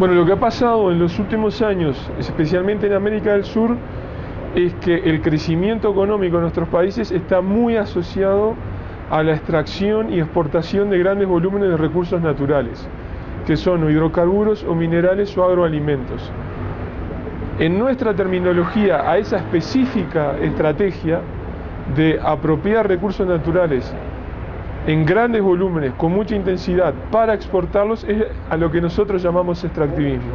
Bueno, lo que ha pasado en los últimos años, especialmente en América del Sur, es que el crecimiento económico de nuestros países está muy asociado a la extracción y exportación de grandes volúmenes de recursos naturales, que son o hidrocarburos o minerales o agroalimentos. En nuestra terminología, a esa específica estrategia de apropiar recursos naturales en grandes volúmenes, con mucha intensidad, para exportarlos, es a lo que nosotros llamamos extractivismo.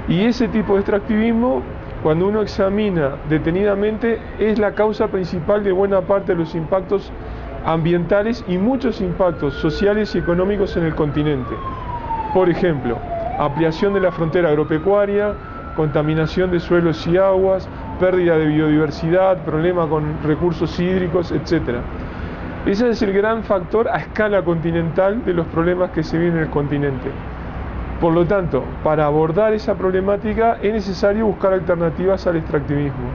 Y ese tipo de extractivismo, cuando uno examina detenidamente, es la causa principal de buena parte de los impactos ambientales y muchos impactos sociales y económicos en el continente. Por ejemplo, ampliación de la frontera agropecuaria, contaminación de suelos y aguas, pérdida de biodiversidad, problema con recursos hídricos, etc. Ese es el gran factor a escala continental de los problemas que se viven en el continente. Por lo tanto, para abordar esa problemática es necesario buscar alternativas al extractivismo.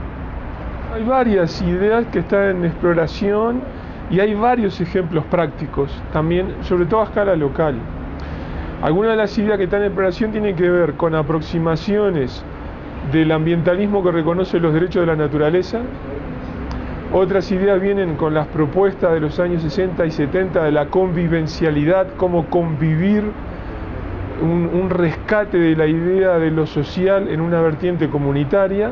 Hay varias ideas que están en exploración y hay varios ejemplos prácticos, también, sobre todo a escala local. Algunas de las ideas que están en exploración tienen que ver con aproximaciones del ambientalismo que reconoce los derechos de la naturaleza. Otras ideas vienen con las propuestas de los años 60 y 70 de la convivencialidad, cómo convivir, un rescate de la idea de lo social en una vertiente comunitaria.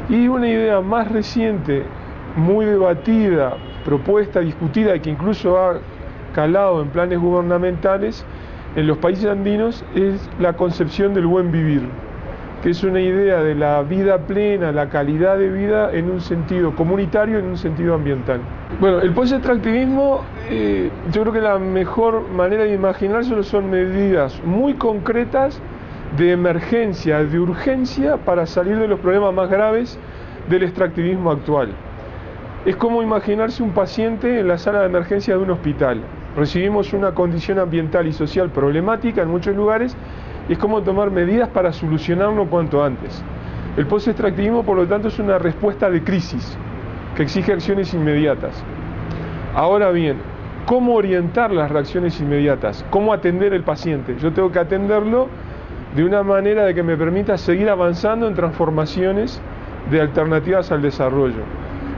Y una idea más reciente, muy debatida, propuesta, discutida, y que incluso ha calado en planes gubernamentales en los países andinos, es la concepción del buen vivir, que es una idea de la vida plena, la calidad de vida en un sentido comunitario, en un sentido ambiental. Bueno, el post-extractivismo, yo creo que la mejor manera de imaginárselo son medidas muy concretas de emergencia, de urgencia, para salir de los problemas más graves del extractivismo actual. Es como imaginarse un paciente en la sala de emergencia de un hospital. Recibimos una condición ambiental y social problemática en muchos lugares, y es como tomar medidas para solucionarlo cuanto antes. El post-extractivismo, por lo tanto, es una respuesta de crisis que exige acciones inmediatas. Ahora bien, ¿cómo orientar las reacciones inmediatas? ¿Cómo atender el paciente? Yo tengo que atenderlo de una manera de que me permita seguir avanzando en transformaciones de alternativas al desarrollo.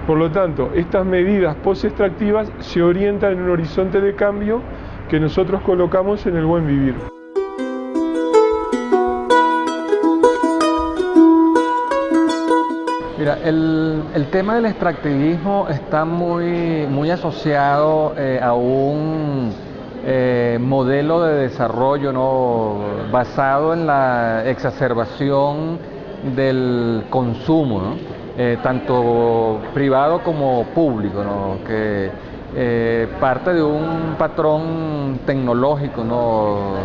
Por lo tanto, estas medidas post-extractivas se orientan en un horizonte de cambio que nosotros colocamos en el buen vivir. Mira, el tema del extractivismo está muy asociado a un modelo de desarrollo, ¿no?, basado en la exacerbación del consumo, ¿no?, tanto privado como público, ¿no?, que parte de un patrón tecnológico, ¿no?,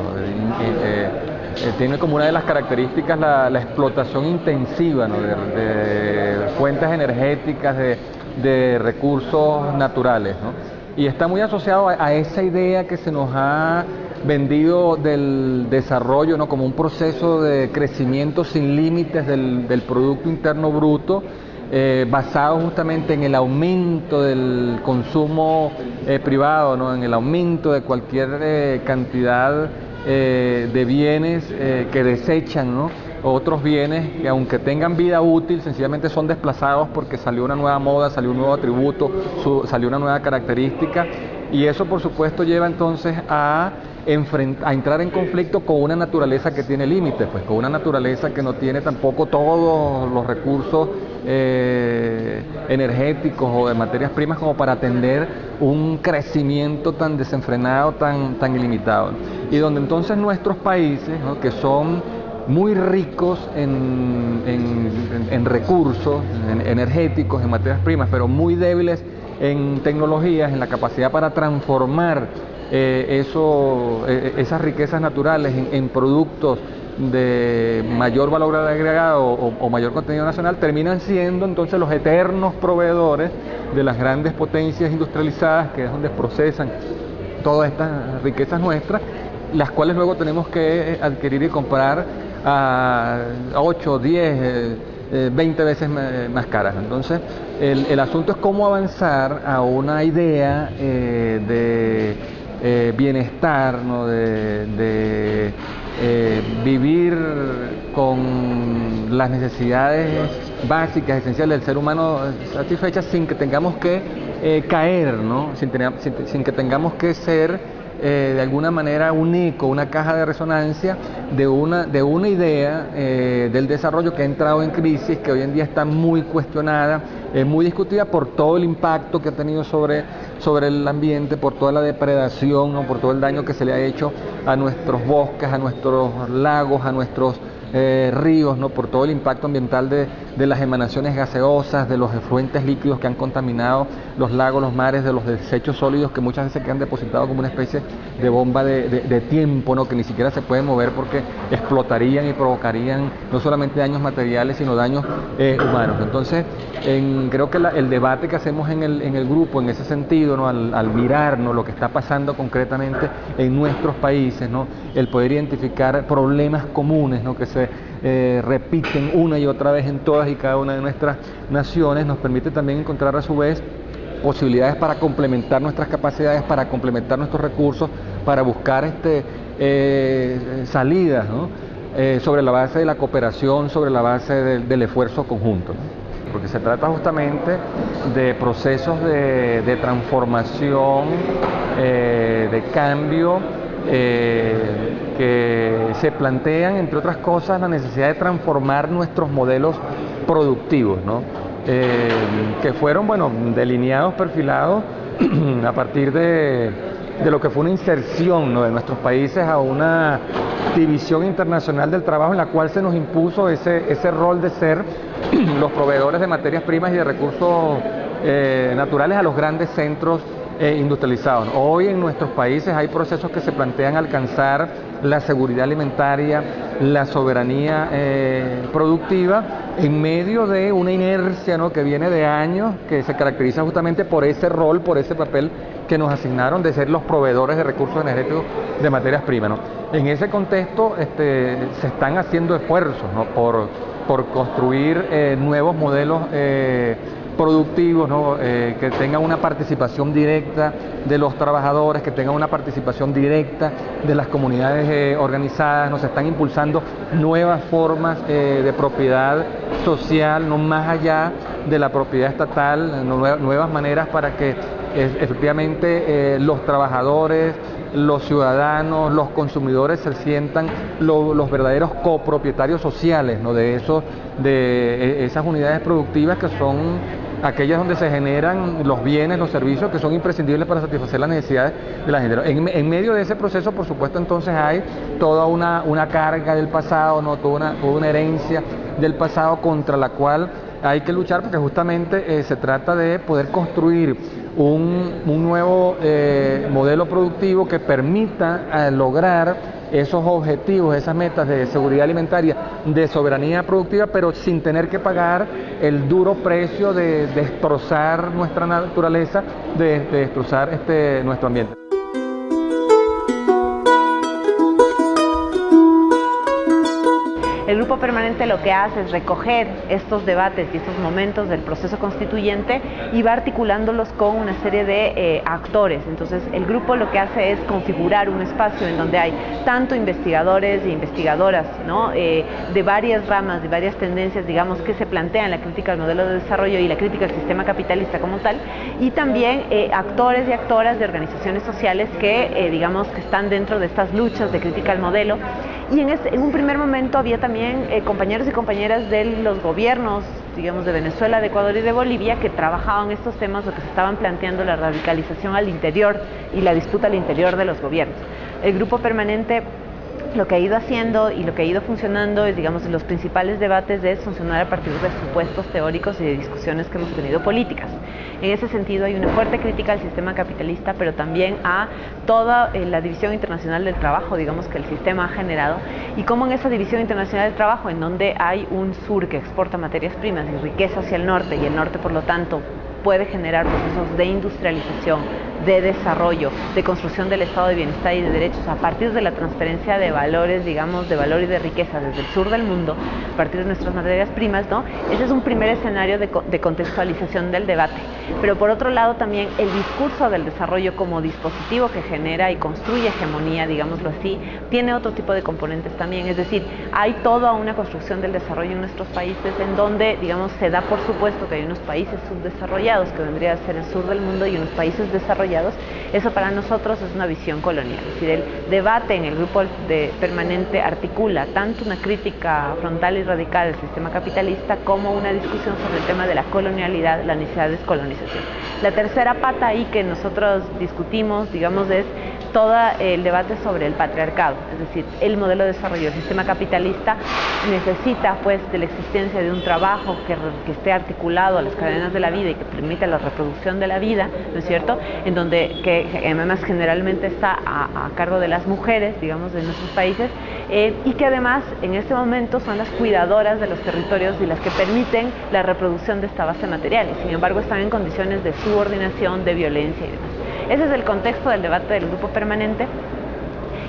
tiene como una de las características la explotación intensiva, ¿no?, de fuentes energéticas, de recursos naturales, ¿no? Y está muy asociado a esa idea que se nos ha vendido del desarrollo, ¿no?, como un proceso de crecimiento sin límites del Producto Interno Bruto, basado justamente en el aumento del consumo privado, ¿no?, en el aumento de cualquier cantidad de bienes que desechan, ¿no?, otros bienes que, aunque tengan vida útil, sencillamente son desplazados porque salió una nueva moda, salió un nuevo atributo, salió una nueva característica, y eso por supuesto lleva entonces a entrar en conflicto con una naturaleza que tiene límites, pues con una naturaleza que no tiene tampoco todos los recursos energéticos o de materias primas como para atender un crecimiento tan desenfrenado, tan ilimitado. Y donde entonces nuestros países, ¿no?, que son muy ricos en recursos energéticos, en materias primas, pero muy débiles en tecnologías, en la capacidad para transformar esas riquezas naturales en productos de mayor valor agregado o mayor contenido nacional, terminan siendo entonces los eternos proveedores de las grandes potencias industrializadas, que es donde procesan todas estas riquezas nuestras, las cuales luego tenemos que adquirir y comprar a 8, 10, 20 veces más caras. Entonces, el asunto es cómo avanzar a una idea de bienestar, ¿no?, de vivir con las necesidades básicas, esenciales del ser humano satisfechas sin que tengamos que caer, ¿no? Sin que tengamos que ser de alguna manera un eco, una caja de resonancia de una idea del desarrollo que ha entrado en crisis, que hoy en día está muy cuestionada, muy discutida por todo el impacto que ha tenido sobre el ambiente, por toda la depredación, ¿no? Por todo el daño que se le ha hecho a nuestros bosques, a nuestros lagos, a nuestros ríos, ¿no? Por todo el impacto ambiental de las emanaciones gaseosas, de los efluentes líquidos que han contaminado los lagos, los mares, de los desechos sólidos que muchas veces quedan depositados como una especie de bomba de tiempo, ¿no? Que ni siquiera se pueden mover porque explotarían y provocarían no solamente daños materiales, sino daños humanos. Entonces, creo que el debate que hacemos en el grupo, en ese sentido, ¿no? Al mirarnos lo que está pasando concretamente en nuestros países, ¿no? El poder identificar problemas comunes, ¿no? Que se repiten una y otra vez en todas y cada una de nuestras naciones, nos permite también encontrar a su vez posibilidades para complementar nuestras capacidades, para complementar nuestros recursos, para buscar salidas, ¿no? Sobre la base de la cooperación, sobre la base del esfuerzo conjunto, ¿no? Porque se trata justamente de procesos de transformación, de cambio, que se plantean, entre otras cosas, la necesidad de transformar nuestros modelos productivos, ¿no? Que fueron, bueno, delineados, perfilados a partir de lo que fue una inserción, ¿no? De nuestros países a una división internacional del trabajo en la cual se nos impuso ese rol de ser los proveedores de materias primas y de recursos naturales a los grandes centros industrializados. Hoy en nuestros países hay procesos que se plantean alcanzar la seguridad alimentaria, la soberanía productiva en medio de una inercia, ¿no? Que viene de años, que se caracteriza justamente por ese rol, por ese papel que nos asignaron de ser los proveedores de recursos energéticos de materias primas, ¿no? En ese contexto se están haciendo esfuerzos, ¿no? por construir nuevos modelos productivos, ¿no? Que tengan una participación directa de los trabajadores, que tengan una participación directa de las comunidades organizadas. Nos están impulsando nuevas formas de propiedad social, no más allá de la propiedad estatal, nuevas maneras para que efectivamente los trabajadores, los ciudadanos, los consumidores se sientan los verdaderos copropietarios sociales, ¿no? de esas unidades productivas que son aquellas donde se generan los bienes, los servicios que son imprescindibles para satisfacer las necesidades de la gente. En medio de ese proceso, por supuesto, entonces hay toda una carga del pasado, ¿no? toda una herencia del pasado contra la cual hay que luchar, porque justamente se trata de poder construir un nuevo modelo productivo que permita lograr esos objetivos, esas metas de seguridad alimentaria, de soberanía productiva, pero sin tener que pagar el duro precio de destrozar nuestra naturaleza, de destrozar nuestro ambiente. El grupo permanente lo que hace es recoger estos debates y estos momentos del proceso constituyente y va articulándolos con una serie de actores. Entonces, el grupo lo que hace es configurar un espacio en donde hay tanto investigadores e investigadoras, ¿no? De varias ramas, de varias tendencias, digamos, que se plantean la crítica al modelo de desarrollo y la crítica al sistema capitalista como tal, y también actores y actoras de organizaciones sociales que, digamos, que están dentro de estas luchas de crítica al modelo. Y en un primer momento había también compañeros y compañeras de los gobiernos, digamos, de Venezuela, de Ecuador y de Bolivia, que trabajaban estos temas o que se estaban planteando la radicalización al interior y la disputa al interior de los gobiernos. El grupo permanente lo que ha ido haciendo y lo que ha ido funcionando es, digamos, los principales debates es funcionar a partir de supuestos teóricos y de discusiones que hemos tenido políticas. En ese sentido hay una fuerte crítica al sistema capitalista, pero también a toda la división internacional del trabajo, digamos, que el sistema ha generado, y cómo en esa división internacional del trabajo, en donde hay un sur que exporta materias primas y riqueza hacia el norte, y el norte, por lo tanto, puede generar procesos de industrialización, de desarrollo, de construcción del estado de bienestar y de derechos a partir de la transferencia de valores, digamos, de valor y de riqueza desde el sur del mundo, a partir de nuestras materias primas, ¿no? Ese es un primer escenario de contextualización del debate. Pero por otro lado también el discurso del desarrollo como dispositivo que genera y construye hegemonía, digámoslo así, tiene otro tipo de componentes también. Es decir, hay toda una construcción del desarrollo en nuestros países en donde, digamos, se da por supuesto que hay unos países subdesarrollados, que vendría a ser el sur del mundo, y unos países desarrollados. Eso para nosotros es una visión colonial. Es decir, el debate en el grupo permanente articula tanto una crítica frontal y radical del sistema capitalista como una discusión sobre el tema de la colonialidad, la necesidad de descolonización. La tercera pata ahí que nosotros discutimos, digamos, es todo el debate sobre el patriarcado, es decir, el modelo de desarrollo del sistema capitalista necesita pues de la existencia de un trabajo que esté articulado a las cadenas de la vida y que permita la reproducción de la vida, ¿no es cierto?, en donde que además generalmente está a cargo de las mujeres, digamos, de nuestros países, y que además en este momento son las cuidadoras de los territorios y las que permiten la reproducción de esta base material, y sin embargo están en condiciones de subordinación, de violencia y demás. Ese es el contexto del debate del grupo permanente.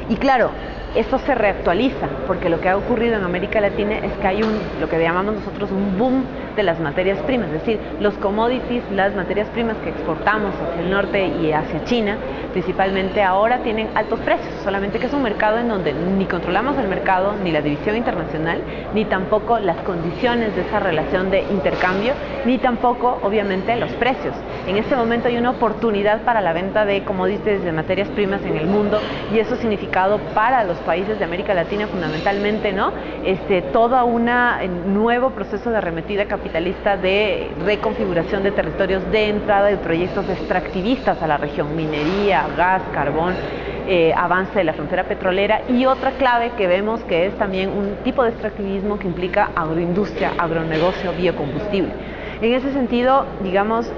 Y claro, esto se reactualiza, porque lo que ha ocurrido en América Latina es que hay lo que llamamos nosotros un boom de las materias primas, es decir, los commodities, las materias primas que exportamos hacia el norte y hacia China, principalmente ahora tienen altos precios, solamente que es un mercado en donde ni controlamos el mercado, ni la división internacional, ni tampoco las condiciones de esa relación de intercambio, ni tampoco, obviamente, los precios. En este momento hay una oportunidad para la venta de commodities, de materias primas en el mundo, y eso ha significado para los países de América Latina fundamentalmente, ¿no?, todo un nuevo proceso de arremetida capitalista, de reconfiguración de territorios, de entrada de proyectos extractivistas a la región, minería, gas, carbón, avance de la frontera petrolera, y otra clave que vemos que es también un tipo de extractivismo que implica agroindustria, agronegocio, biocombustible. En ese sentido, digamos,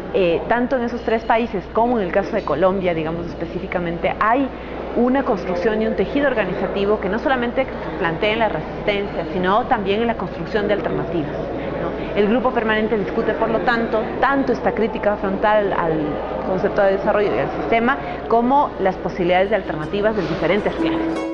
tanto en esos tres países como en el caso de Colombia, digamos específicamente, hay una construcción y un tejido organizativo que no solamente plantea en la resistencia, sino también en la construcción de alternativas, ¿no? El grupo permanente discute, por lo tanto esta crítica frontal al concepto de desarrollo y al sistema, como las posibilidades de alternativas de diferentes clases.